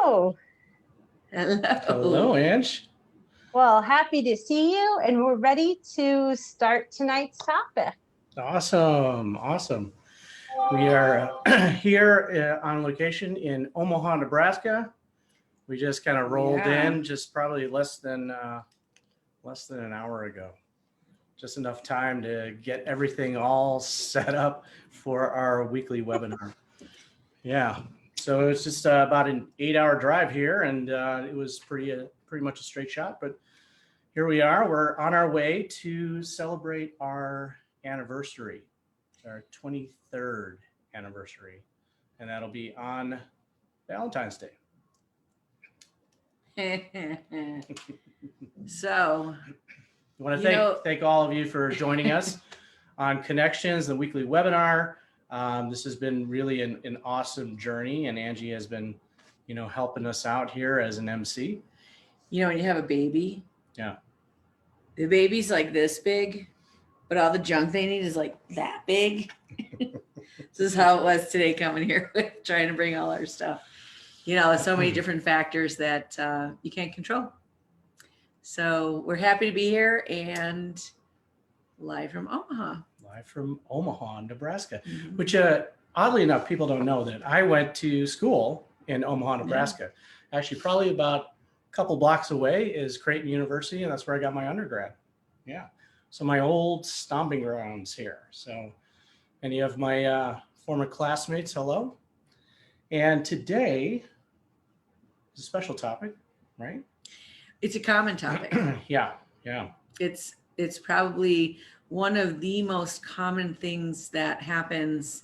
Hello. Hello. Hello, Ange. Well, happy to see you, and we're ready to start tonight's topic. Awesome. We are here on location in Omaha, Nebraska. We just kind of rolled in, just probably less than an hour ago. Just enough time to get everything all set up for our weekly webinar. Yeah. So it's just about an 8-hour drive here, and it was pretty much a straight shot. But here we are. We're on our way to celebrate our anniversary, our 23rd anniversary, and that'll be on Valentine's Day. So, I want to thank all of you for joining us on Connections, the weekly webinar. This has been really an awesome journey, and Angie has been, helping us out here as an MC. When you have a baby, yeah, the baby's like this big, but all the junk they need is like that big. This is how it was today coming here with trying to bring all our stuff. So many different factors that you can't control. So we're happy to be here and live from Omaha. Nebraska, Mm-hmm. which oddly enough, people don't know that I went to school in Omaha, Nebraska. Yeah. Actually, probably about a couple blocks away is Creighton University, and that's where I got my undergrad. Yeah. So my old stomping grounds here. So any of my former classmates, hello. And today is a special topic, right? It's a common topic. Yeah. It's probably one of the most common things that happens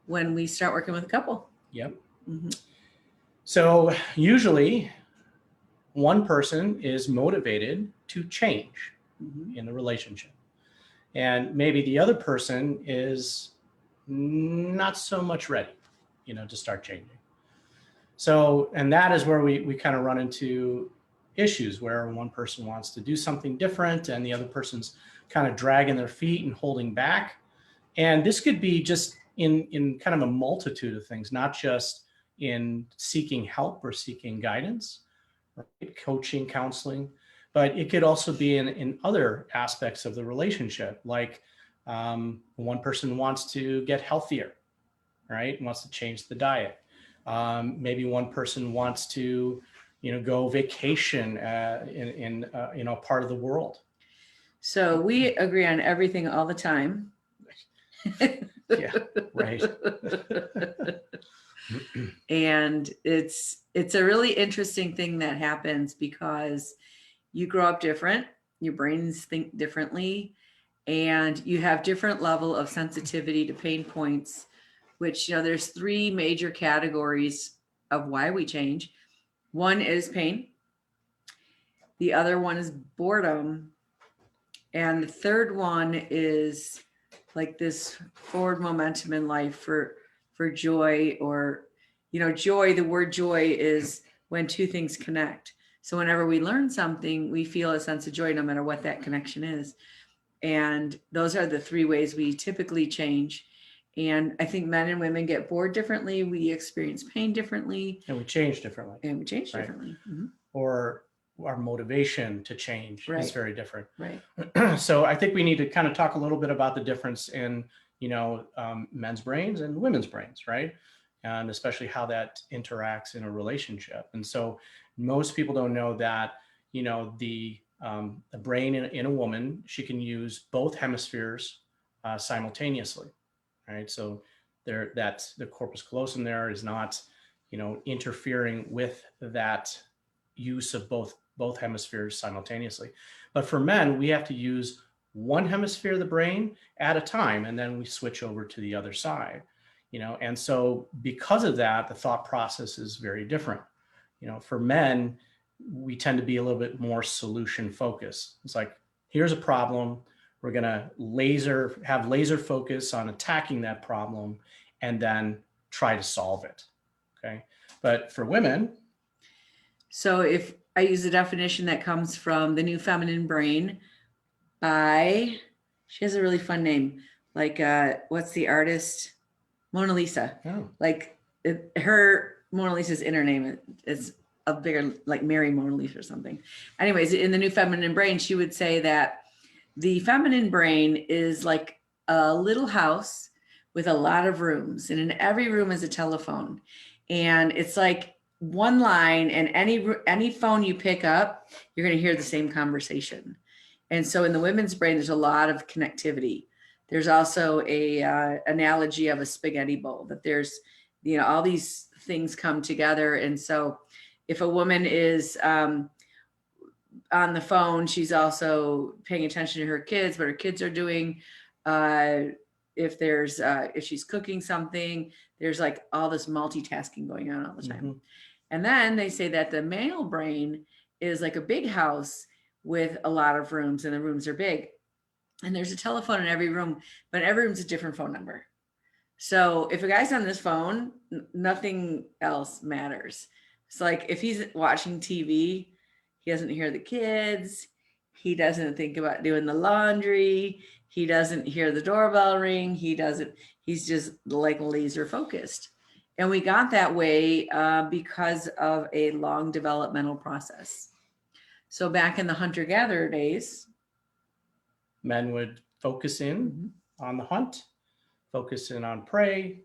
when we start working with a couple. Yep. Mm-hmm. So usually one person is motivated to change in the relationship. And maybe the other person is not so much ready, to start changing. So, and that is where we kind of run into issues where one person wants to do something different and the other person's kind of dragging their feet and holding back. And this could be just in kind of a multitude of things, not just in seeking help or seeking guidance, right? Coaching, counseling, but it could also be in other aspects of the relationship. Like one person wants to get healthier, right? Wants to change the diet. Maybe one person wants to, go vacation in a part of the world. So we agree on everything all the time. Yeah, right. And it's a really interesting thing that happens because you grow up different, your brains think differently, and you have different level of sensitivity to pain points, which, there's 3 major categories of why we change. One is pain. The other one is boredom. And the third one is like this forward momentum in life for joy, or, joy. The word joy is when 2 things connect. So whenever we learn something, we feel a sense of joy, no matter what that connection is. And those are the 3 ways we typically change. And I think men and women get bored differently. We experience pain differently. And we change differently. Differently. Mm-hmm. Or our motivation to change is very different. Right. So I think we need to kind of talk a little bit about the difference in, men's brains and women's brains, right? And especially how that interacts in a relationship. And so most people don't know that, the brain in a woman, she can use both hemispheres simultaneously, right? So that's the corpus callosum there is not, interfering with that use of both hemispheres simultaneously. But for men, we have to use one hemisphere of the brain at a time, and then we switch over to the other side, and so because of that, the thought process is very different. For men, we tend to be a little bit more solution focused. It's like, here's a problem. We're going to have laser focus on attacking that problem and then try to solve it. Okay. But for women. So if I use the definition that comes from The New Feminine Brain she has a really fun name. Like, what's the artist? Mona Lisa. Oh. Like her Mona Lisa's inner name is a bigger, like Mary Mona Lisa or something. Anyways, in the New Feminine Brain, she would say that the feminine brain is like a little house with a lot of rooms, and in every room is a telephone, and it's like one line, and any phone you pick up, you're going to hear the same conversation. And so in the women's brain, there's a lot of connectivity. There's also a analogy of a spaghetti bowl, that there's, all these things come together. And so if a woman is on the phone, she's also paying attention to her kids, what her kids are doing. If she's cooking something, there's like all this multitasking going on all the time. Mhm. And then they say that the male brain is like a big house with a lot of rooms, and the rooms are big. And there's a telephone in every room, but every room's a different phone number. So if a guy's on this phone, nothing else matters. It's like if he's watching TV, he doesn't hear the kids. He doesn't think about doing the laundry. He doesn't hear the doorbell ring. He's just like laser focused. And we got that way because of a long developmental process. So back in the hunter-gatherer days, Men would focus in on the hunt, focus in on prey,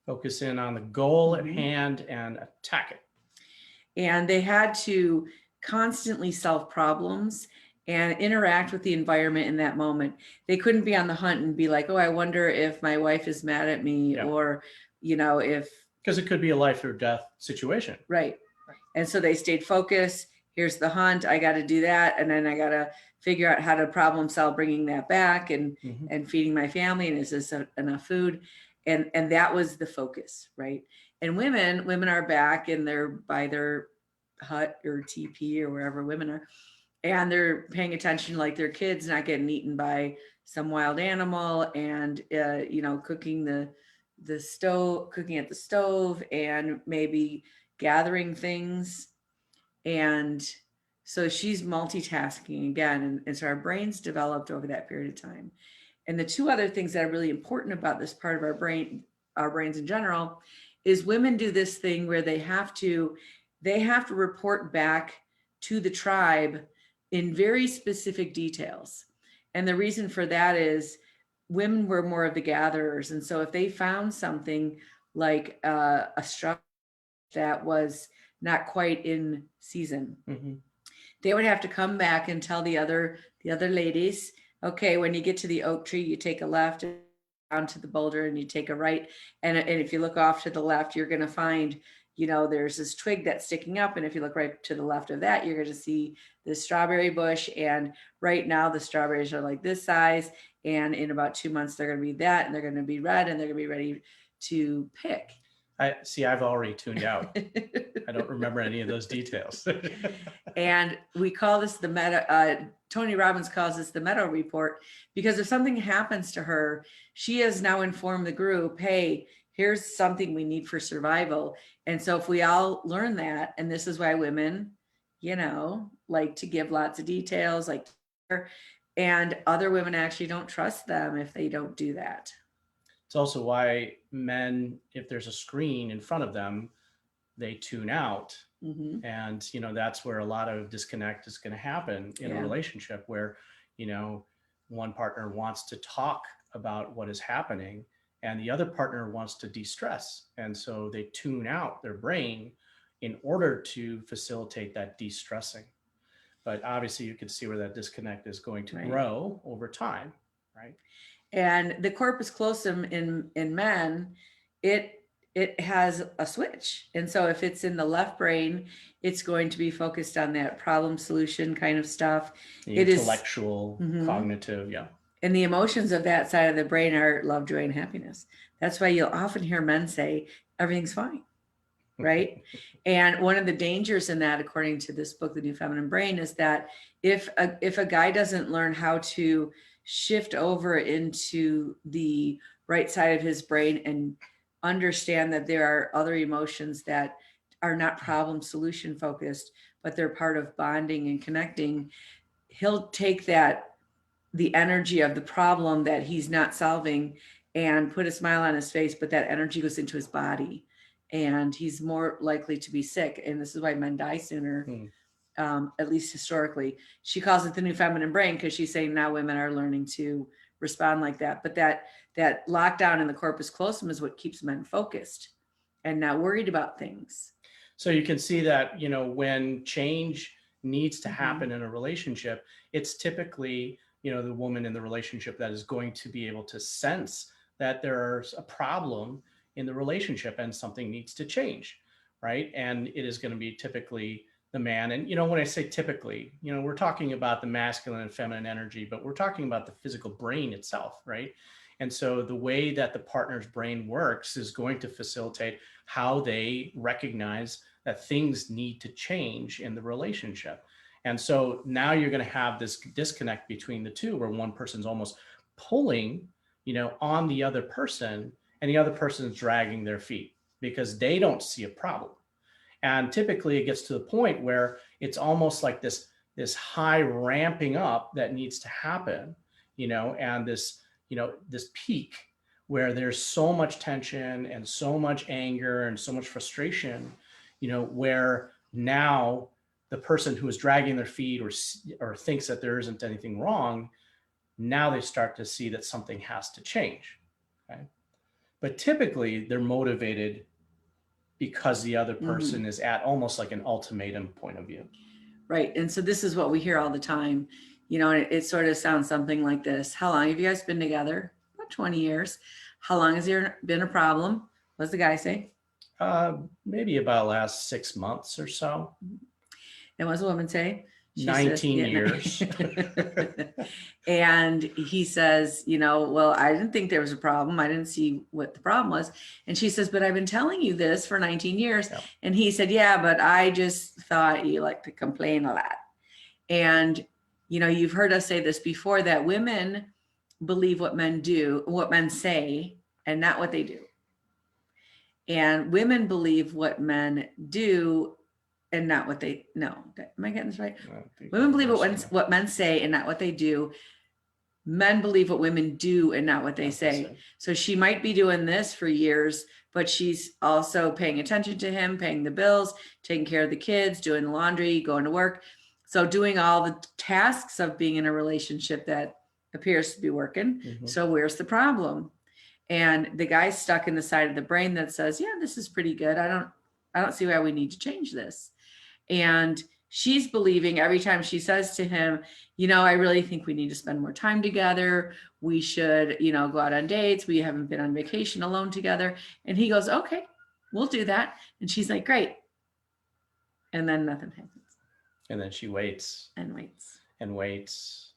focus in on the goal at hand, and attack it. And they had to constantly solve problems and interact with the environment in that moment. They couldn't be on the hunt and be like, oh, I wonder if my wife is mad at me, or, if. Because it could be a life or death situation. Right. And so they stayed focused. Here's the hunt. I got to do that. And then I got to figure out how to problem solve bringing that back and feeding my family. And is this enough food? And that was the focus, right? And women are back and they're by their hut or teepee or wherever women are. And they're paying attention, like their kids not getting eaten by some wild animal, and, cooking the stove, cooking at the stove, and maybe gathering things. And so she's multitasking again. And so our brains developed over that period of time. And the two other things that are really important about this part of our brains in general, is women do this thing where they have to report back to the tribe in very specific details. And the reason for that is women were more of the gatherers. And so if they found something like a straw that was not quite in season, they would have to come back and tell the other ladies, okay, when you get to the oak tree, you take a left down to the boulder and you take a right. And if you look off to the left, you're going to find, there's this twig that's sticking up. And if you look right to the left of that, you're going to see this strawberry bush. And right now the strawberries are like this size. And in about 2 months, they're going to be that, and they're going to be red, and they're going to be ready to pick. I've already tuned out. I don't remember any of those details. And we call this the meta. Tony Robbins calls this the meta report, because if something happens to her, she has now informed the group, hey, here's something we need for survival. And so if we all learn that, and this is why women, like to give lots of details, and other women actually don't trust them if they don't do that. It's also why men, if there's a screen in front of them, they tune out. And, that's where a lot of disconnect is going to happen in a relationship where, one partner wants to talk about what is happening and the other partner wants to de-stress. And so they tune out their brain in order to facilitate that de-stressing. But obviously you can see where that disconnect is going to grow over time, right? And the corpus callosum in men, it has a switch. And so if it's in the left brain, it's going to be focused on that problem solution kind of stuff. The intellectual, cognitive, And the emotions of that side of the brain are love, joy, and happiness. That's why you'll often hear men say, everything's fine, right? And one of the dangers in that, according to this book, The New Feminine Brain, is that if a guy doesn't learn how to shift over into the right side of his brain and understand that there are other emotions that are not problem solution focused, but they're part of bonding and connecting, he'll take the energy of the problem that he's not solving and put a smile on his face, but that energy goes into his body. and he's more likely to be sick. And this is why men die sooner, at least historically. She calls it the new feminine brain because she's saying now women are learning to respond like that. But that lockdown in the corpus callosum is what keeps men focused and not worried about things. So you can see that, when change needs to happen in a relationship, it's typically, the woman in the relationship that is going to be able to sense that there's a problem in the relationship and something needs to change, right? And it is going to be typically the man. And, when I say typically, we're talking about the masculine and feminine energy, but we're talking about the physical brain itself, right? And so the way that the partner's brain works is going to facilitate how they recognize that things need to change in the relationship. And so now you're going to have this disconnect between the two where one person's almost pulling, on the other person and the other person is dragging their feet because they don't see a problem. And typically it gets to the point where it's almost like this high ramping up that needs to happen, and this peak where there's so much tension and so much anger and so much frustration, where now the person who is dragging their feet or thinks that there isn't anything wrong, now they start to see that something has to change. Okay. But typically they're motivated because the other person is at almost like an ultimatum point of view. Right. And so this is what we hear all the time, and it sort of sounds something like this. How long have you guys been together? About 20 years. How long has there been a problem? What does the guy say? Maybe about last 6 months or so. And what does the woman say? She 19 years. And he says, well, I didn't think there was a problem. I didn't see what the problem was. And she says, but I've been telling you this for 19 years. Yep. And he said, yeah, but I just thought you like to complain a lot. And, you've heard us say this before, that women believe what men say, and not what they do. And women believe what men do and not what they know. Am I getting this right? Women believe what men say and not what they do. Men believe what women do and not what they say. So she might be doing this for years, but she's also paying attention to him, paying the bills, taking care of the kids, doing the laundry, going to work. So doing all the tasks of being in a relationship that appears to be working. So where's the problem? And the guy's stuck in the side of the brain that says, yeah, this is pretty good. I don't see why we need to change this. And she's believing every time she says to him, I really think we need to spend more time together. We should, go out on dates. We haven't been on vacation alone together. And he goes, okay, we'll do that. And she's like, great. And then nothing happens. And then she waits. And waits. And waits.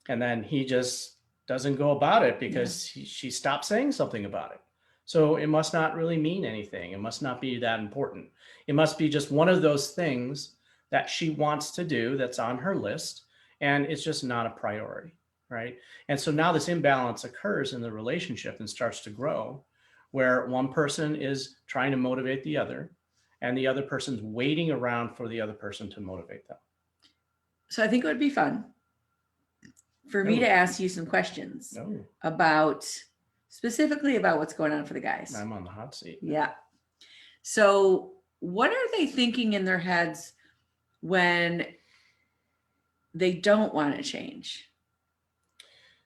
And then he just doesn't go about it because she stopped saying something about it. So it must not really mean anything. It must not be that important. It must be just one of those things that she wants to do that's on her list, and it's just not a priority, right? And so now this imbalance occurs in the relationship and starts to grow, where one person is trying to motivate the other, and the other person's waiting around for the other person to motivate them. So I think it would be fun for me to ask you some questions specifically about what's going on for the guys. I'm on the hot seat. Yeah. So what are they thinking in their heads when they don't want to change?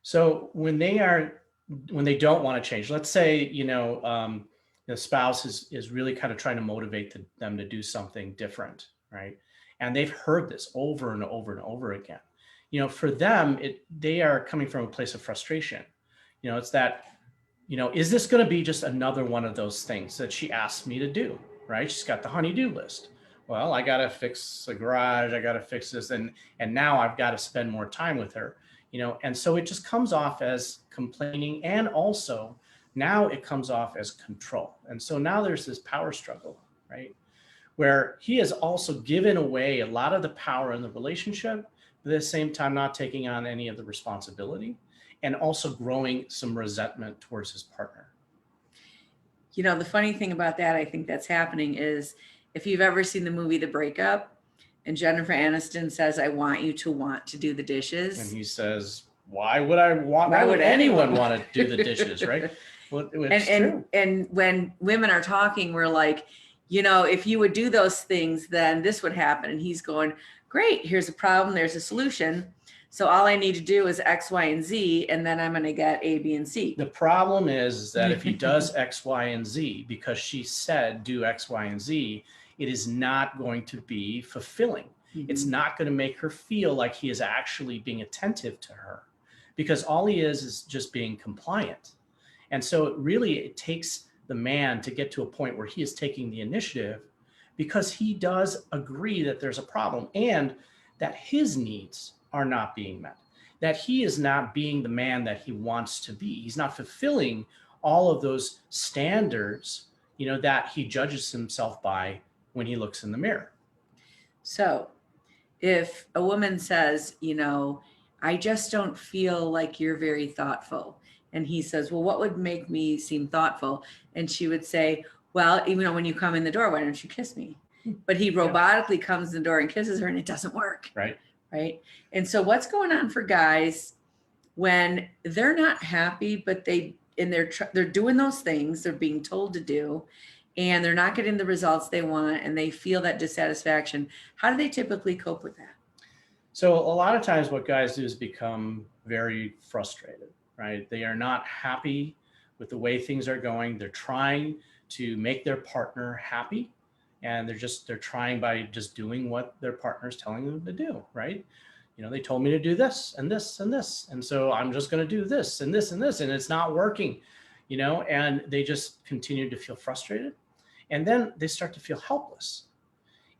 So when they don't want to change, let's say, the spouse is really kind of trying to motivate them to do something different, right? And they've heard this over and over and over again. For them, they are coming from a place of frustration. It's that, is this going to be just another one of those things that she asked me to do, right? She's got the honey-do list. Well, I got to fix the garage. I got to fix this. And now I've got to spend more time with her, and so it just comes off as complaining. And also now it comes off as control. And so now there's this power struggle, right? Where he has also given away a lot of the power in the relationship, but at the same time, not taking on any of the responsibility, and also growing some resentment towards his partner. The funny thing about that, I think that's happening is if you've ever seen the movie The Breakup and Jennifer Aniston says, I want you to want to do the dishes. And he says, why would anyone want to do the dishes, right? Well, it's true. And when women are talking, we're like, you know, if you would do those things, then this would happen. And he's going, great, here's a problem, there's a solution. So all I need to do is X, Y, and Z, and then I'm going to get A, B, and C. The problem is that if he does X, Y, and Z, because she said do X, Y, and Z, it is not going to be fulfilling. It's not going to make her feel like he is actually being attentive to her, because all he is just being compliant. And so it takes the man to get to a point where he is taking the initiative, because he does agree that there's a problem and that his needs are not being met, that he is not being the man that he wants to be. He's not fulfilling all of those standards, you know, that he judges himself by when he looks in the mirror. So if a woman says, you know, I just don't feel like you're very thoughtful. And he says, well, what would make me seem thoughtful? And she would say, well, even though when you come in the door, why don't you kiss me? But he robotically comes in the door and kisses her, and it doesn't work. Right. Right. And so what's going on for guys when they're not happy, but they're doing those things they're being told to do, and they're not getting the results they want, and they feel that dissatisfaction? How do they typically cope with that? So a lot of times what guys do is become very frustrated, right? They are not happy with the way things are going. They're trying to make their partner happy, and they're trying by just doing what their partner's telling them to do, right? You know, they told me to do this and this and this, and so I'm just going to do this and this and this, and it's not working, you know, and they just continue to feel frustrated, and then they start to feel helpless.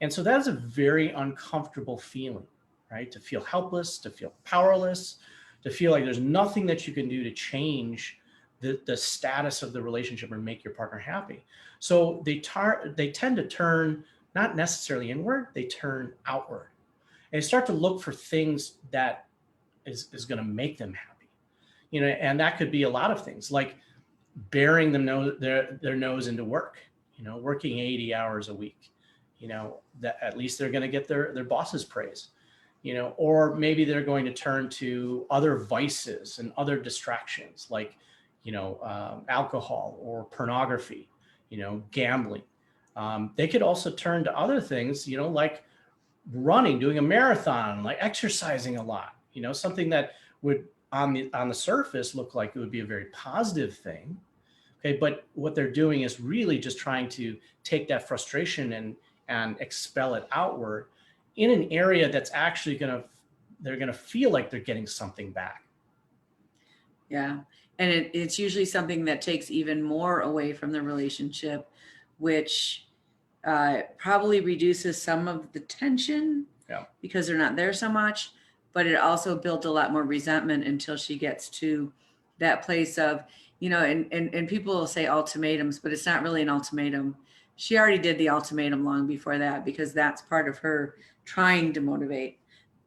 And so that is a very uncomfortable feeling, right? To feel helpless, to feel powerless, to feel like there's nothing that you can do to change the status of the relationship or make your partner happy. So they tend to turn not necessarily inward, they turn outward. And they start to look for things that is going to make them happy. You know, and that could be a lot of things, like bearing their nose into work, you know, working 80 hours a week, you know, that at least they're going to get their boss's praise. You know, or maybe they're going to turn to other vices and other distractions, like, you know, alcohol or pornography, you know, gambling. They could also turn to other things, you know, like running, doing a marathon, like exercising a lot, you know, something that would on the surface look like it would be a very positive thing. Okay, but what they're doing is really just trying to take that frustration and expel it outward in an area that's actually they're going to feel like they're getting something back. Yeah. And it's usually something that takes even more away from the relationship, which probably reduces some of the tension because they're not there so much, but it also built a lot more resentment until she gets to that place of, you know, and people will say ultimatums, but it's not really an ultimatum. She already did the ultimatum long before that, because that's part of her trying to motivate.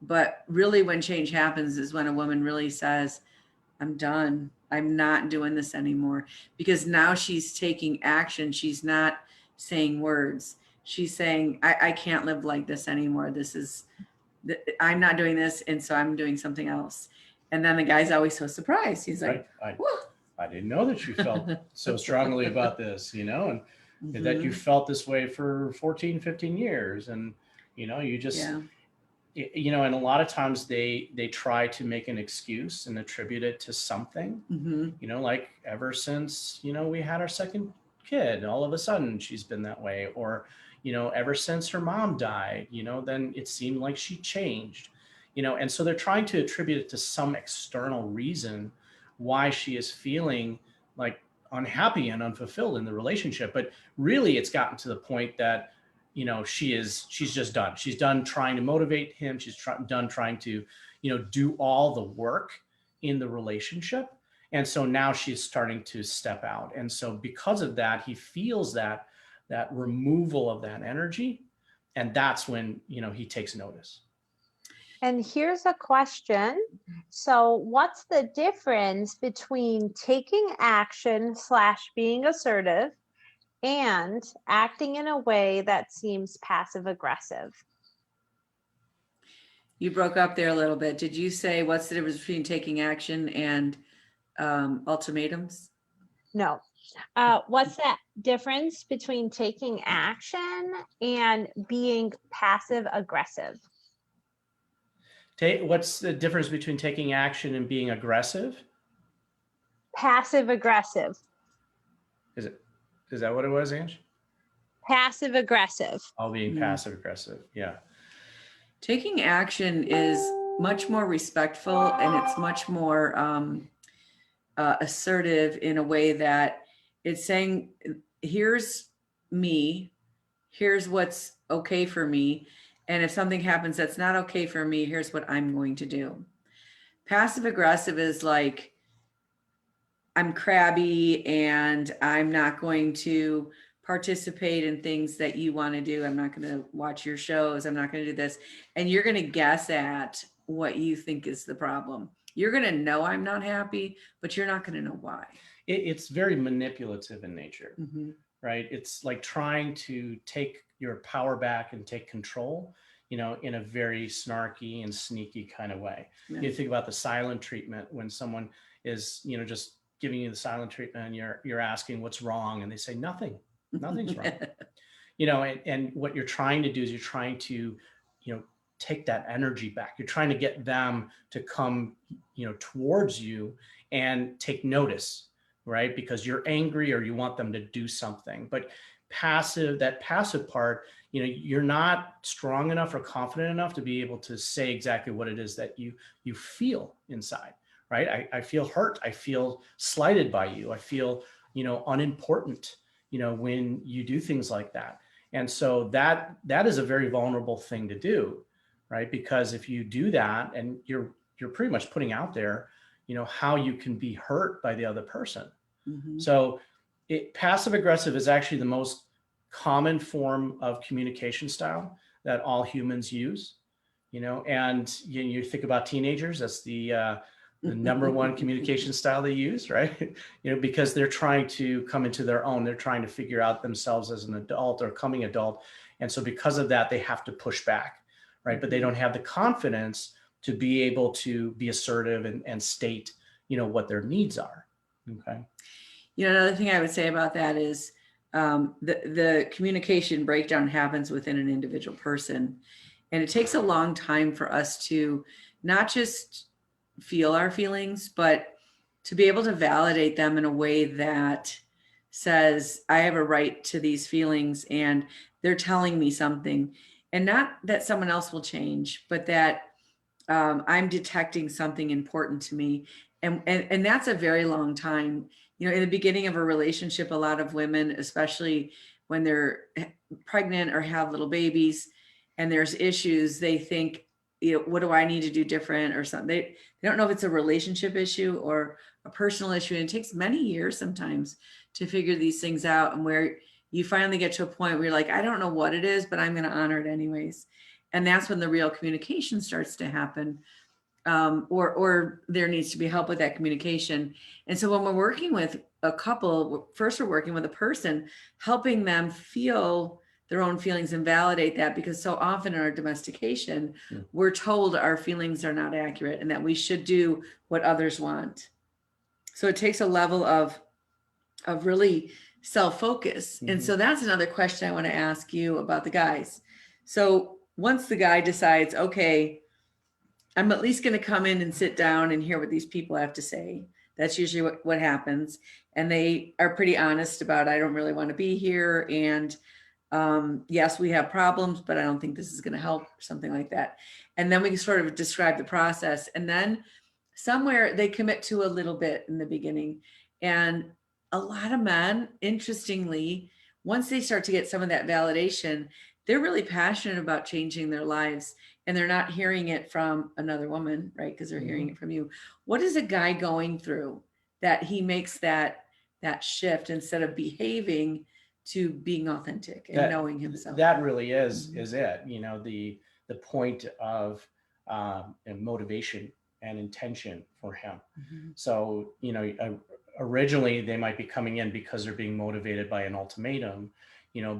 But really when change happens is when a woman really says, I'm done. I'm not doing this anymore, because now she's taking action. She's not saying words. She's saying, I can't live like this anymore. I'm not doing this. And so I'm doing something else. And then the guy's always so surprised. He's like, I didn't know that you felt so strongly about this, you know, and that you felt this way for 14, 15 years. And, you know, you just, you know, and a lot of times they try to make an excuse and attribute it to something, you know, like ever since, you know, we had our second kid, all of a sudden she's been that way. Or, you know, ever since her mom died, you know, then it seemed like she changed, you know, and so they're trying to attribute it to some external reason why she is feeling like unhappy and unfulfilled in the relationship. But really it's gotten to the point that, you know, she's just done. She's done trying to motivate him. She's done trying to, you know, do all the work in the relationship. And so now she's starting to step out. And so because of that, he feels that removal of that energy. And that's when, you know, he takes notice. And here's a question. So what's the difference between taking action / being assertive and acting in a way that seems passive aggressive? You broke up there a little bit. Did you say what's the difference between taking action and ultimatums? No. What's that difference between taking action and being passive aggressive? What's the difference between taking action and being aggressive? Passive aggressive. Is that what it was, Ange? Passive aggressive. All being passive aggressive. Yeah. Taking action is much more respectful, and it's much more assertive in a way that it's saying, here's me, here's what's okay for me, and if something happens that's not okay for me, here's what I'm going to do. Passive aggressive is like, I'm crabby and I'm not going to participate in things that you want to do. I'm not going to watch your shows. I'm not going to do this. And you're going to guess at what you think is the problem. You're going to know I'm not happy, but you're not going to know why. It's very manipulative in nature, Mm-hmm. right? It's like trying to take your power back and take control, in a very snarky and sneaky kind of way. Yeah. You think about the silent treatment when someone is, just giving you the silent treatment and you're asking what's wrong, and they say nothing's wrong. And what you're trying to do is you're trying to, take that energy back. You're trying to get them to come, towards you and take notice, right? Because you're angry or you want them to do something. But that passive part, you're not strong enough or confident enough to be able to say exactly what it is that you feel inside, right? I feel hurt. I feel slighted by you. I feel, unimportant, when you do things like that. And so that is a very vulnerable thing to do, right? Because if you do that, and you're pretty much putting out there, how you can be hurt by the other person. Mm-hmm. So passive aggressive is actually the most common form of communication style that all humans use, and you think about teenagers, that's the number one communication style they use, right? Because they're trying to come into their own. They're trying to figure out themselves as an adult or coming adult. And so because of that, they have to push back, right? But they don't have the confidence to be able to be assertive and state, what their needs are. Okay. Another thing I would say about that is the communication breakdown happens within an individual person. And it takes a long time for us to not just feel our feelings, but to be able to validate them in a way that says, I have a right to these feelings and they're telling me something. And not that someone else will change, but that I'm detecting something important to me. And that's a very long time. In the beginning of a relationship, a lot of women, especially when they're pregnant or have little babies and there's issues, they think, what do I need to do different or something? They don't know if it's a relationship issue or a personal issue. And it takes many years sometimes to figure these things out, and where you finally get to a point where you're like, I don't know what it is, but I'm going to honor it anyways. And that's when the real communication starts to happen. Or there needs to be help with that communication. And so when we're working with a couple, first we're working with a person, helping them feel their own feelings and validate that, because so often in our domestication, we're told our feelings are not accurate and that we should do what others want. So it takes a level of really self-focus. Mm-hmm. And so that's another question I want to ask you about the guys. So once the guy decides, okay, I'm at least going to come in and sit down and hear what these people have to say. That's usually what happens. And they are pretty honest about, I don't really want to be here. And yes, we have problems, but I don't think this is going to help, or something like that. And then we can sort of describe the process. And then somewhere they commit to a little bit in the beginning. And a lot of men, interestingly, once they start to get some of that validation, they're really passionate about changing their lives, and they're not hearing it from another woman, right? Because they're hearing it from you. What is a guy going through that he makes that shift instead of behaving to being authentic and knowing himself? That really is it. The point of motivation and intention for him. Mm-hmm. So, originally they might be coming in because they're being motivated by an ultimatum,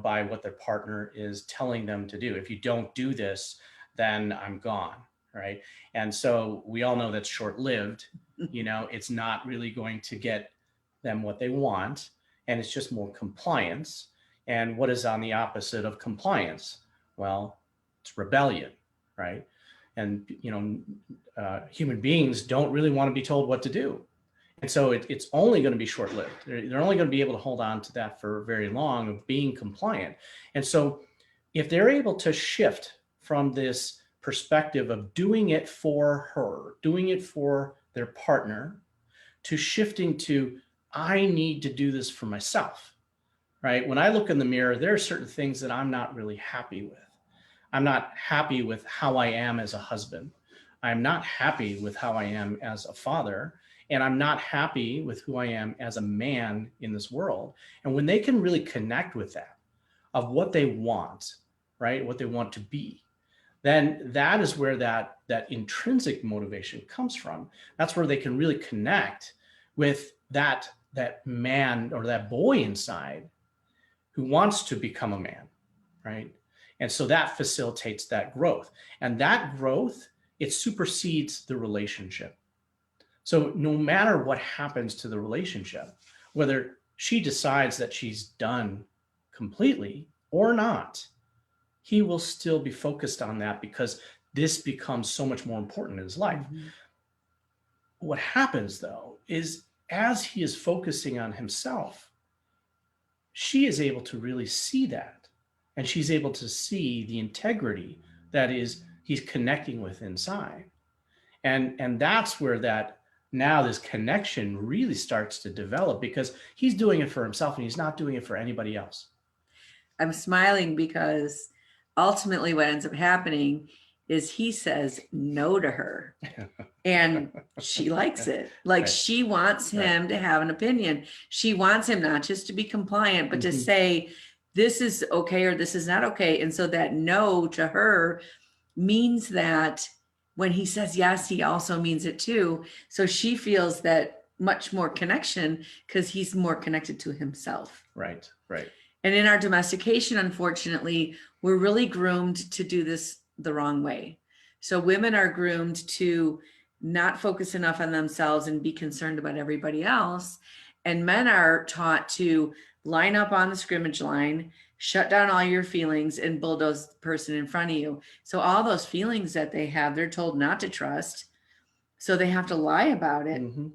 by what their partner is telling them to do. If you don't do this, then I'm gone, right? And so we all know that's short-lived. It's not really going to get them what they want, and it's just more compliance. And what is on the opposite of compliance? Well, it's rebellion, right? And human beings don't really want to be told what to do. And so it's only going to be short-lived. They're only going to be able to hold on to that for very long of being compliant. And so if they're able to shift from this perspective of doing it for her, doing it for their partner, to shifting to, I need to do this for myself, right? When I look in the mirror, there are certain things that I'm not really happy with. I'm not happy with how I am as a husband. I'm not happy with how I am as a father. And I'm not happy with who I am as a man in this world. And when they can really connect with that, of what they want, right? What they want to be, then that is where that intrinsic motivation comes from. That's where they can really connect with that man or that boy inside who wants to become a man, right? And so that facilitates that growth. And that growth, it supersedes the relationship. So no matter what happens to the relationship, whether she decides that she's done completely or not, he will still be focused on that because this becomes so much more important in his life. Mm-hmm. What happens, though, is as he is focusing on himself, she is able to really see that. And she's able to see the integrity that is he's connecting with inside. And that's where now this connection really starts to develop, because he's doing it for himself and he's not doing it for anybody else. I'm smiling because ultimately what ends up happening is he says no to her and she likes it. Like right. She wants him right. to have an opinion. She wants him not just to be compliant, but to say, this is okay or this is not okay. And so that no to her means that when he says yes, he also means it too. So she feels that much more connection because he's more connected to himself. Right, right. And in our domestication, unfortunately, we're really groomed to do this the wrong way. So women are groomed to not focus enough on themselves and be concerned about everybody else. And men are taught to line up on the scrimmage line, shut down all your feelings, and bulldoze the person in front of you. So all those feelings that they have, they're told not to trust. So they have to lie about it. Mm-hmm.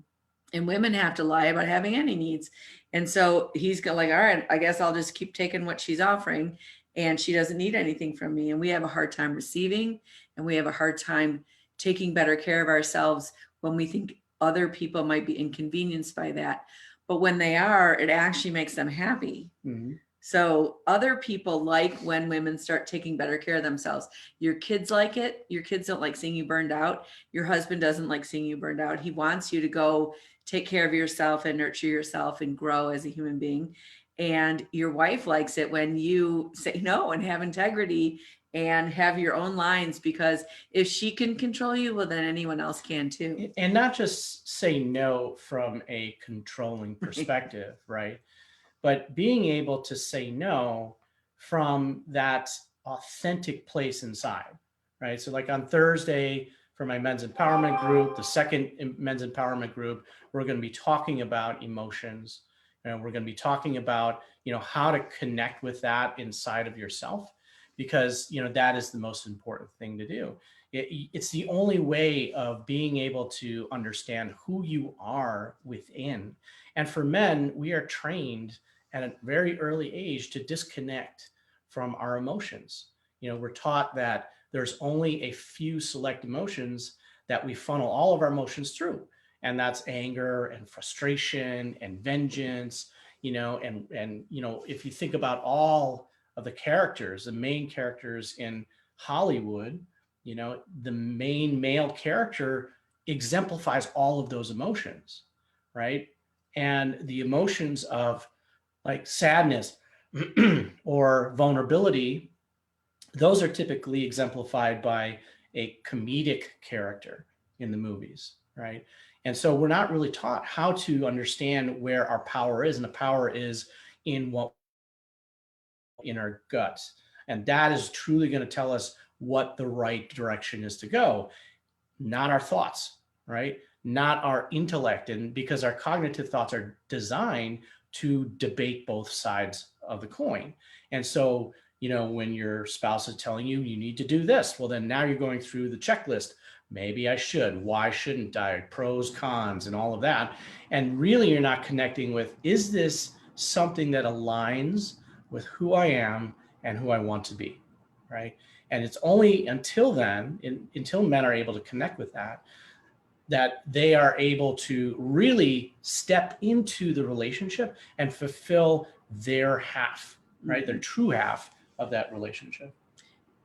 And women have to lie about having any needs. And so he's like, all right, I guess I'll just keep taking what she's offering. And she doesn't need anything from me. And we have a hard time receiving. And we have a hard time taking better care of ourselves when we think other people might be inconvenienced by that. But when they are, it actually makes them happy. Mm-hmm. So other people like when women start taking better care of themselves. Your kids like it. Your kids don't like seeing you burned out. Your husband doesn't like seeing you burned out. He wants you to go take care of yourself and nurture yourself and grow as a human being. And your wife likes it when you say no and have integrity and have your own lines, because if she can control you, well, then anyone else can too. And not just say no from a controlling perspective, right? But being able to say no from that authentic place inside, right? So like on Thursday for my men's empowerment group, the second men's empowerment group, we're going to be talking about emotions, and we're going to be talking about, how to connect with that inside of yourself, because, that is the most important thing to do. It's the only way of being able to understand who you are within. And for men, we are trained at a very early age to disconnect from our emotions. We're taught that there's only a few select emotions that we funnel all of our emotions through. And that's anger and frustration and vengeance, and if you think about all of the characters, the main characters in Hollywood, the main male character exemplifies all of those emotions, right? And the emotions of like sadness or vulnerability, those are typically exemplified by a comedic character in the movies, right? And so we're not really taught how to understand where our power is, and the power is in our guts. And that is truly going to tell us what the right direction is to go, not our thoughts, right? not our intellect. And because our cognitive thoughts are designed to debate both sides of the coin. And so, when your spouse is telling you, you need to do this, well, then now you're going through the checklist. Maybe I should. Why shouldn't I? Pros, cons, and all of that. And really, you're not connecting with, is this something that aligns with who I am and who I want to be, right? And it's only until then, until men are able to connect with that they are able to really step into the relationship and fulfill their half, right? Their true half of that relationship.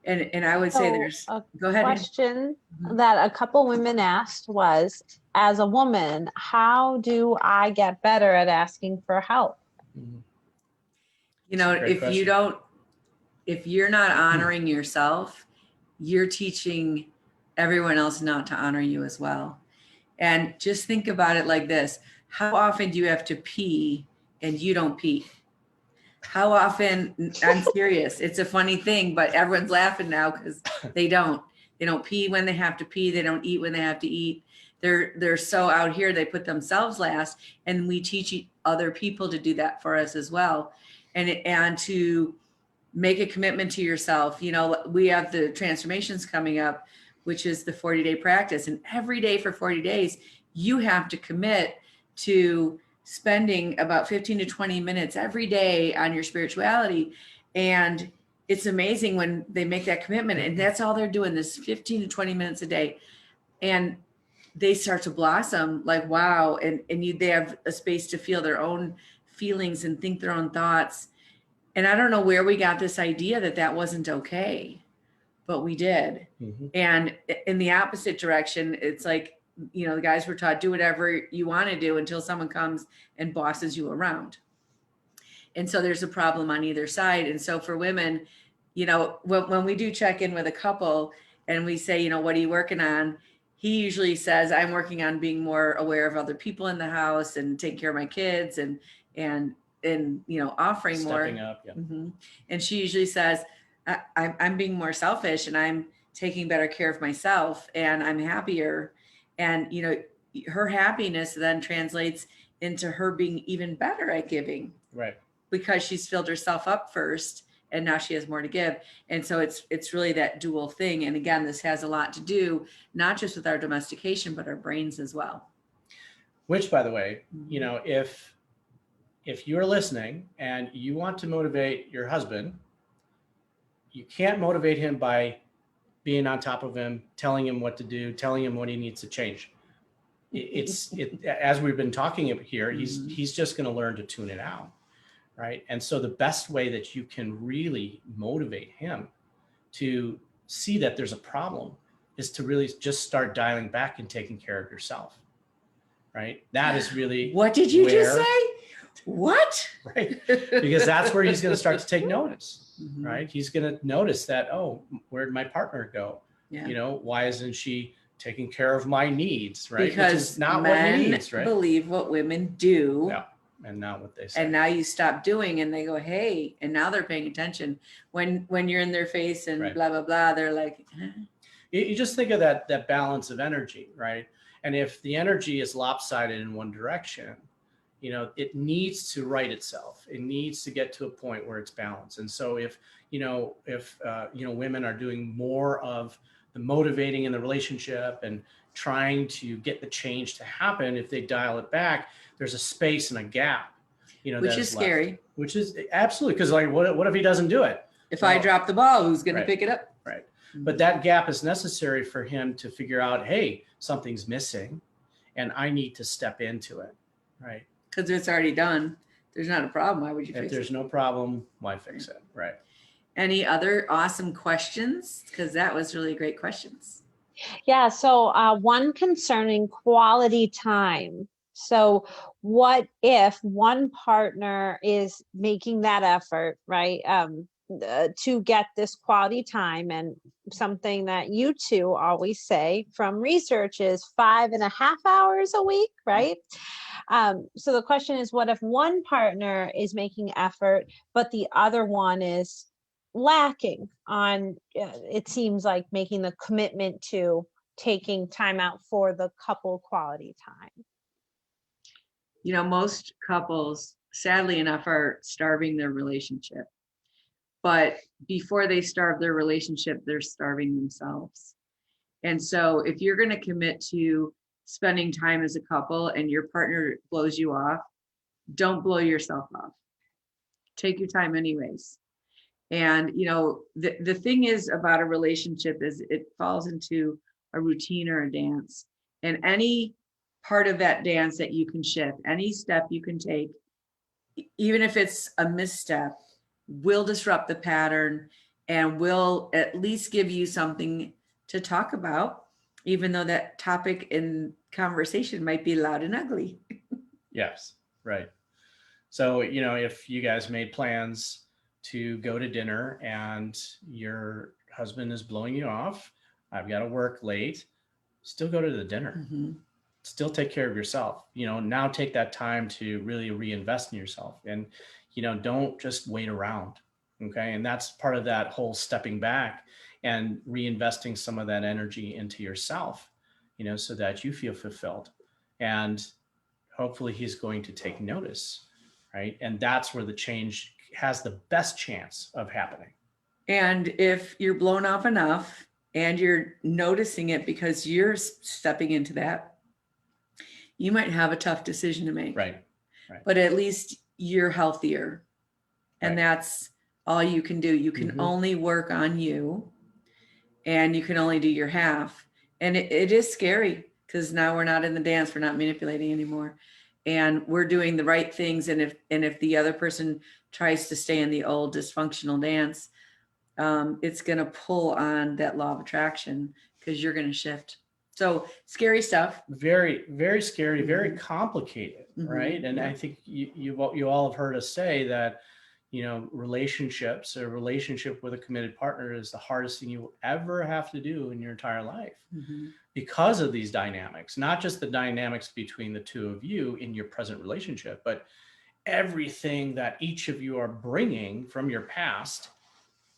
And I would say there's, go ahead. Question that a couple women asked was, as a woman, how do I get better at asking for help? If you're not honoring yourself, you're teaching everyone else not to honor you as well. And just think about it like this. How often do you have to pee and you don't pee? How often, I'm serious, it's a funny thing, but everyone's laughing now because they don't pee when they have to pee. They don't eat when they have to eat. They're so out here, they put themselves last, and we teach other people to do that for us as well. And to make a commitment to yourself. We have the transformations coming up, which is the 40-day practice. And every day for 40 days, you have to commit to spending about 15 to 20 minutes every day on your spirituality. And it's amazing when they make that commitment, and that's all they're doing, this 15 to 20 minutes a day. And they start to blossom like, wow. And they have a space to feel their own feelings and think their own thoughts. And I don't know where we got this idea that wasn't okay, but we did. And in the opposite direction, it's like, the guys were taught, do whatever you want to do until someone comes and bosses you around. And so there's a problem on either side. And so for women, when we do check in with a couple and we say, what are you working on? He usually says, I'm working on being more aware of other people in the house and taking care of my kids and offering Stepping more. up, yeah. And she usually says, I'm being more selfish and I'm taking better care of myself and I'm happier. And, her happiness then translates into her being even better at giving. Right. Because she's filled herself up first and now she has more to give. And so it's really that dual thing. And again, this has a lot to do, not just with our domestication, but our brains as well. Which, by the way, if you're listening and you want to motivate your husband, you can't motivate him by being on top of him, telling him what to do, telling him what he needs to change. As we've been talking here, he's just going to learn to tune it out, right? And so the best way that you can really motivate him to see that there's a problem is to really just start dialing back and taking care of yourself, right? That is really what did you just say? What? Right? Because that's where he's going to start to take notice, right? He's going to notice that, oh, where'd my partner go? Yeah. Why isn't she taking care of my needs, right? Because which is not men what he needs, right? believe what women do. Yeah. And not what they say. And now you stop doing and they go, hey, and now they're paying attention. When you're in their face and right. blah, blah, blah, they're like, You just think of that balance of energy, right? And if the energy is lopsided in one direction, it needs to right itself. It needs to get to a point where it's balanced. And so if women are doing more of the motivating in the relationship and trying to get the change to happen, if they dial it back, there's a space and a gap, which is scary. Left, which is absolutely, because like, what if he doesn't do it? If I drop the ball, who's going to pick it up? Right. But that gap is necessary for him to figure out, hey, something's missing and I need to step into it. Right. Because it's already done. There's not a problem. Why would you fix it? If there's no problem, why fix it? Right. Any other awesome questions? Because that was really great questions. Yeah. So one concerning quality time. So what if one partner is making that effort, right, to get this quality time? And something that you two always say from research is 5.5 hours a week, right? So the question is, what if one partner is making effort, but the other one is lacking on, it seems like, making the commitment to taking time out for the couple quality time? You know, most couples, sadly enough, are starving their relationship. But before they starve their relationship, they're starving themselves. And so if you're going to commit to spending time as a couple and your partner blows you off, don't blow yourself off. Take your time anyways. And, you know, the thing is about a relationship is it falls into a routine or a dance. And any part of that dance that you can shift, any step you can take, even if it's a misstep, will disrupt the pattern and will at least give you something to talk about, even though that topic in conversation might be loud and ugly. Yes, right. So, you know, if you guys made plans to go to dinner and your husband is blowing you off, I've got to work late, still go to the dinner. Mm-hmm. Still take care of yourself. You know, now take that time to really reinvest in yourself, and, you know, don't just wait around. Okay. And that's part of that whole stepping back and reinvesting some of that energy into yourself, you know, so that you feel fulfilled. And hopefully he's going to take notice. Right. And that's where the change has the best chance of happening. And if you're blown off enough and you're noticing it because you're stepping into that, you might have a tough decision to make. Right. But at least you're healthier. And Right. that's all you can do. You can only work on you, and you can only do your half. And it is scary because now we're not in the dance. We're not manipulating anymore. And we're doing the right things. And if the other person tries to stay in the old dysfunctional dance, it's going to pull on that law of attraction because you're going to shift. So scary stuff. Very, very scary, very complicated, right? And Yeah. I think you all have heard us say that, you know, relationships, a relationship with a committed partner is the hardest thing you will ever have to do in your entire life because of these dynamics, not just the dynamics between the two of you in your present relationship, but everything that each of you are bringing from your past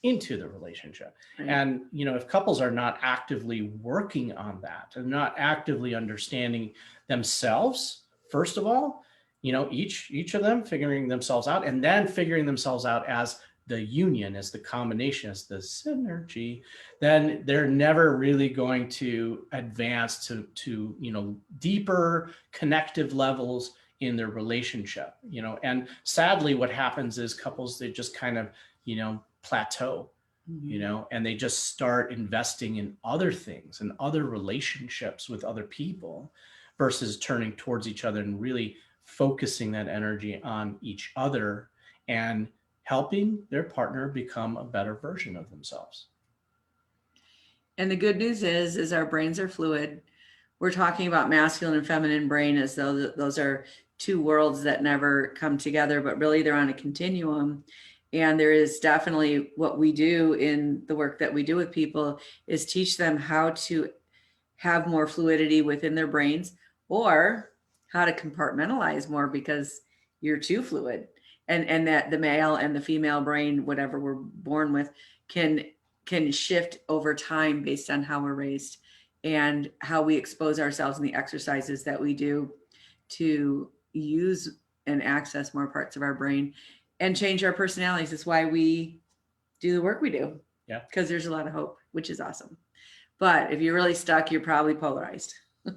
into the relationship. Right. And, you know, if couples are not actively working on that and not actively understanding themselves, first of all, you know, each of them figuring themselves out and then figuring themselves out as the union, as the combination, as the synergy, then they're never really going to advance to, you know, deeper connective levels in their relationship, you know. And sadly, what happens is couples, they just kind of, you know, plateau, you know, and they just start investing in other things and other relationships with other people versus turning towards each other and really focusing that energy on each other and helping their partner become a better version of themselves. And the good news is our brains are fluid. We're talking about masculine and feminine brain as though those are two worlds that never come together, but really they're on a continuum. And there is definitely what we do in the work that we do with people is teach them how to have more fluidity within their brains or how to compartmentalize more because you're too fluid. And that the male and the female brain, whatever we're born with, can shift over time based on how we're raised and how we expose ourselves in the exercises that we do to use and access more parts of our brain and change our personalities. That's why we do the work we do. Yeah. Because there's a lot of hope, which is awesome. But if you're really stuck, you're probably polarized. All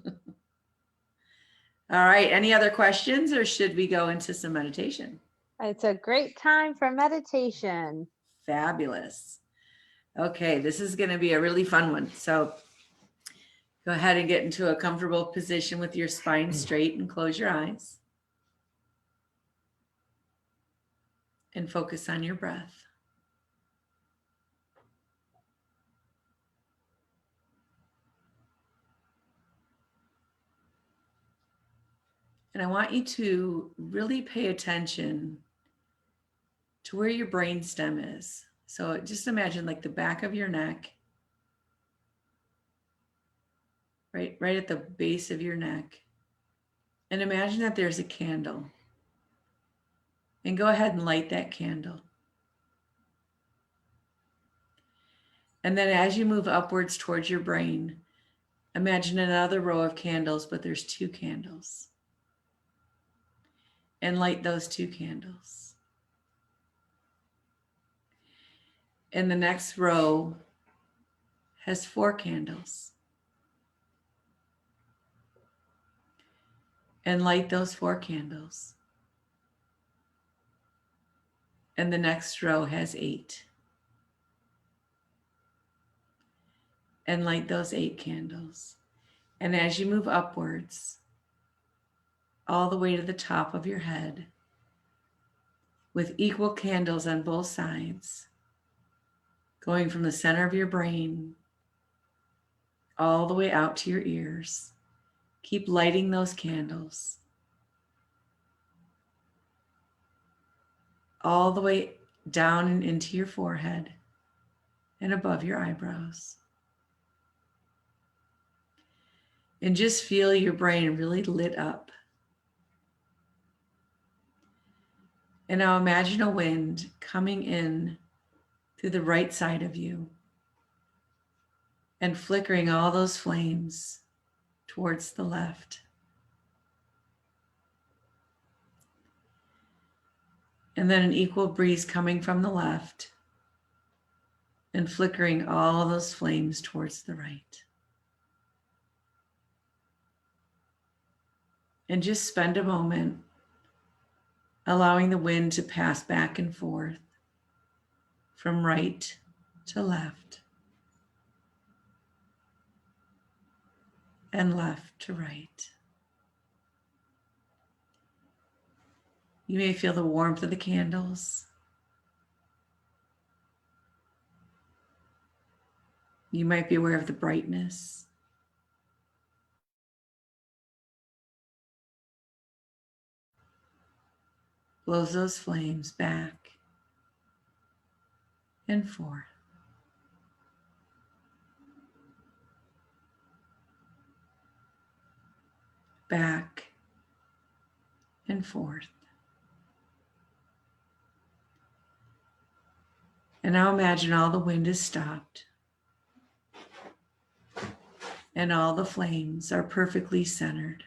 right. Any other questions, or should we go into some meditation? It's a great time for meditation. Fabulous. Okay, this is going to be a really fun one. So go ahead and get into a comfortable position with your spine straight and close your eyes. And focus on your breath. And I want you to really pay attention to where your brain stem is. So just imagine like the back of your neck, right at the base of your neck. And imagine that there's a candle. And go ahead and light that candle. And then as you move upwards towards your brain, Imagine another row of candles, but there's 2 candles. And light those 2 candles. And the next row has 4 candles. And light those 4 candles. And the next row has 8. And light those 8 candles. And as you move upwards, all the way to the top of your head, with equal candles on both sides, going from the center of your brain all the way out to your ears. Keep lighting those candles all the way down and into your forehead and above your eyebrows. And just feel your brain really lit up. And now imagine a wind coming in through the right side of you and flickering all those flames towards the left. And then an equal breeze coming from the left and flickering all those flames towards the right. And just spend a moment allowing the wind to pass back and forth from right to left and left to right. You may feel the warmth of the candles. You might be aware of the brightness. Blows those flames back and forth. Back and forth. And now imagine all the wind is stopped and all the flames are perfectly centered,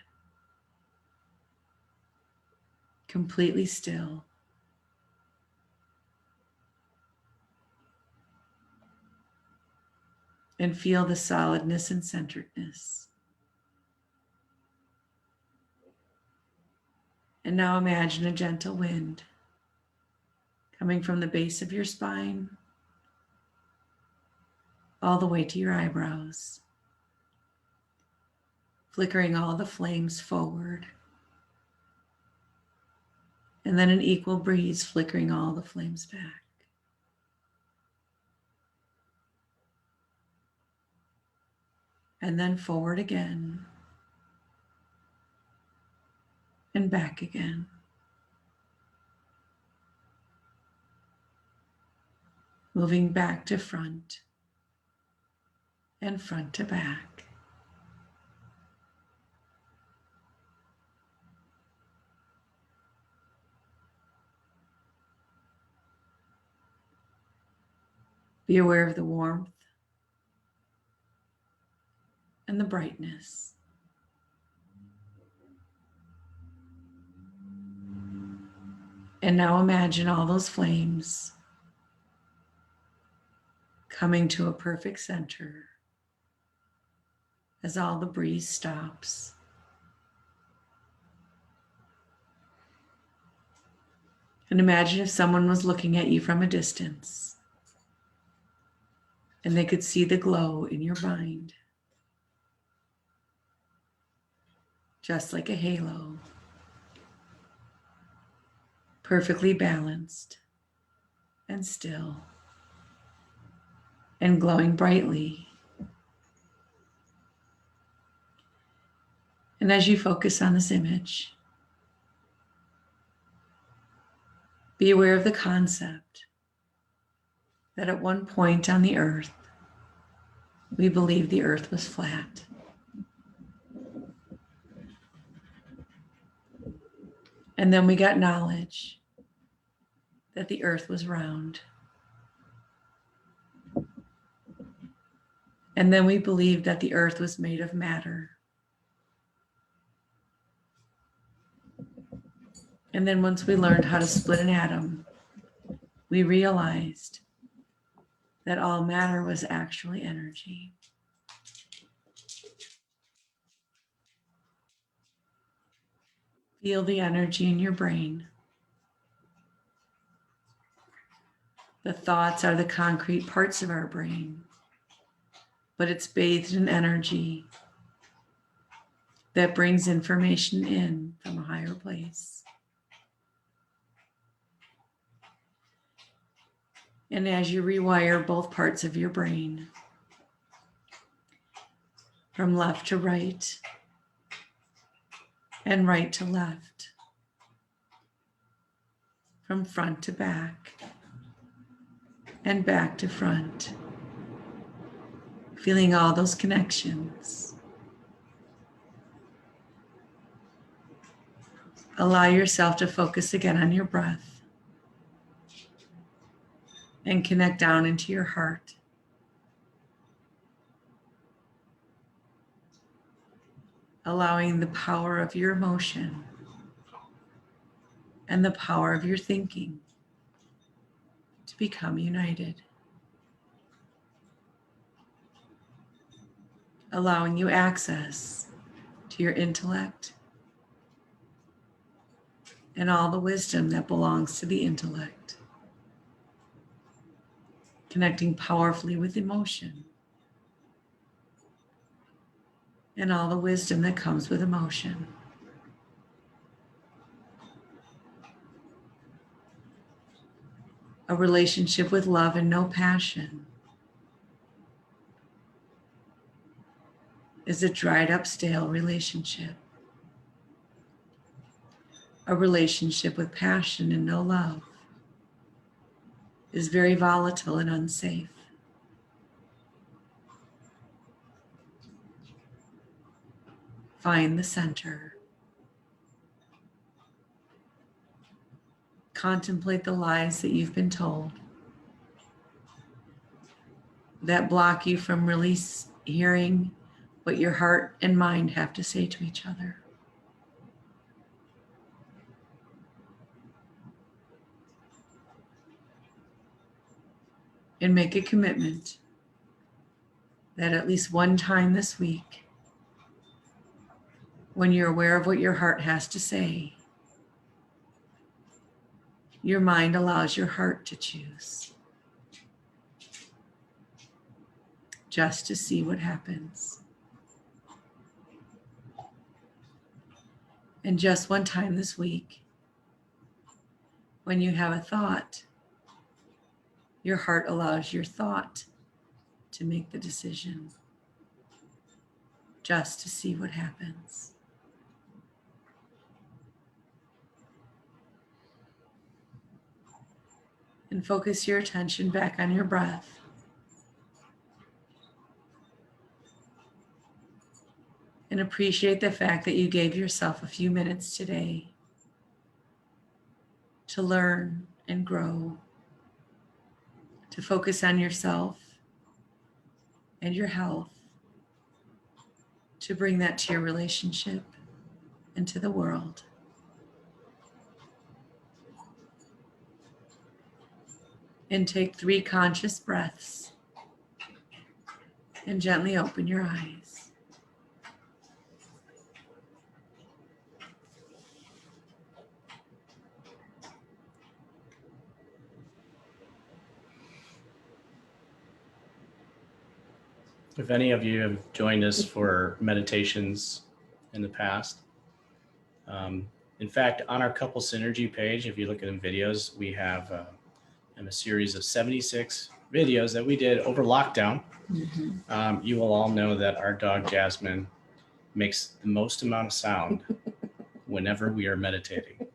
completely still. And feel the solidness and centeredness. And now imagine a gentle wind coming from the base of your spine all the way to your eyebrows, flickering all the flames forward. And then an equal breeze flickering all the flames back. And then forward again. And back again. Moving back to front and front to back. Be aware of the warmth and the brightness. And now imagine all those flames coming to a perfect center as all the breeze stops. And imagine if someone was looking at you from a distance and they could see the glow in your mind, just like a halo, perfectly balanced and still and glowing brightly. And as you focus on this image, be aware of the concept that at one point on the earth, we believed the earth was flat. And then we got knowledge that the earth was round. And then we believed that the earth was made of matter. And then once we learned how to split an atom, we realized that all matter was actually energy. Feel the energy in your brain. The thoughts are the concrete parts of our brain, but it's bathed in energy that brings information in from a higher place. And as you rewire both parts of your brain, from left to right and right to left, from front to back and back to front, feeling all those connections. Allow yourself to focus again on your breath and connect down into your heart. Allowing the power of your emotion and the power of your thinking to become united. Allowing you access to your intellect and all the wisdom that belongs to the intellect. Connecting powerfully with emotion and all the wisdom that comes with emotion. A relationship with love and no passion is a dried up, stale relationship. A relationship with passion and no love is very volatile and unsafe. Find the center. Contemplate the lies that you've been told that block you from really hearing what your heart and mind have to say to each other. And make a commitment that at least one time this week, when you're aware of what your heart has to say, your mind allows your heart to choose, just to see what happens. And just one time this week, when you have a thought, your heart allows your thought to make the decision, just to see what happens. And focus your attention back on your breath. And appreciate the fact that you gave yourself a few minutes today to learn and grow, to focus on yourself and your health, to bring that to your relationship and to the world. And take 3 conscious breaths and gently open your eyes. If any of you have joined us for meditations in the past, in fact, on our Couple Synergy page, if you look at the videos, we have a series of 76 videos that we did over lockdown. Mm-hmm. You will all know that our dog Jasmine makes the most amount of sound whenever we are meditating.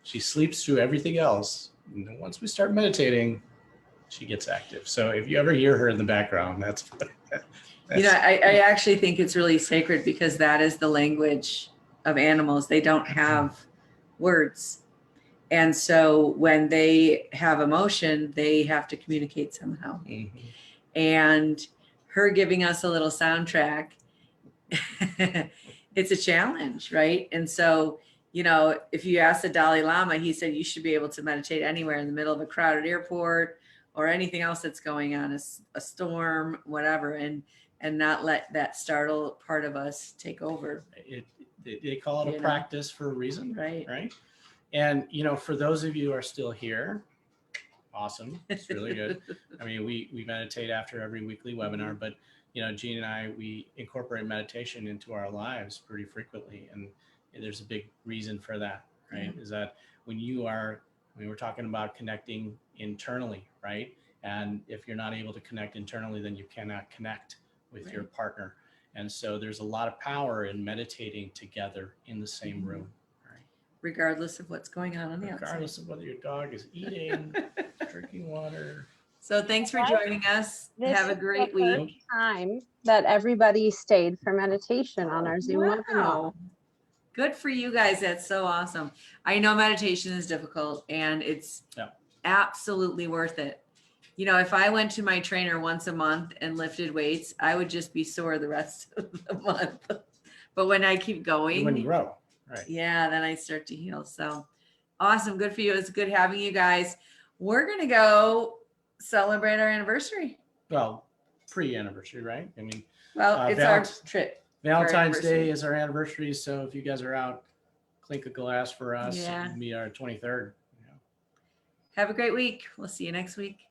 She sleeps through everything else. And then once we start meditating, she gets active. So if you ever hear her in the background, that's I actually think it's really sacred because that is the language of animals. They don't have words. And so when they have emotion, they have to communicate somehow. Mm-hmm. And her giving us a little soundtrack, it's a challenge, right? And so, you know, if you ask the Dalai Lama, he said you should be able to meditate anywhere in the middle of a crowded airport or anything else that's going on, a storm, whatever, and not let that startle part of us take over. They call it a practice for a reason, right? And, you know, for those of you who are still here, awesome. It's really good. I mean, we meditate after every weekly webinar, but, you know, Jean and I, we incorporate meditation into our lives pretty frequently. And there's a big reason for that, right? Is that when we're talking about connecting internally, right? And if you're not able to connect internally, then you cannot connect with your partner. And so there's a lot of power in meditating together in the same room. Regardless of what's going on the outside. Regardless of whether your dog is eating, drinking water. So thanks for joining us. Have a great week. First time that everybody stayed for meditation on our Zoom webinar. Good for you guys. That's so awesome. I know meditation is difficult and it's absolutely worth it. You know, if I went to my trainer once a month and lifted weights, I would just be sore the rest of the month. But when I keep going, when you grow. Right. Yeah, then I start to heal. So awesome. Good for you. It's good having you guys. We're going to go celebrate our anniversary. Well, pre-anniversary, right? I mean, it's our trip. Valentine's Day is our anniversary. So if you guys are out, clink a glass for us. It'll be our 23rd. Have a great week. We'll see you next week.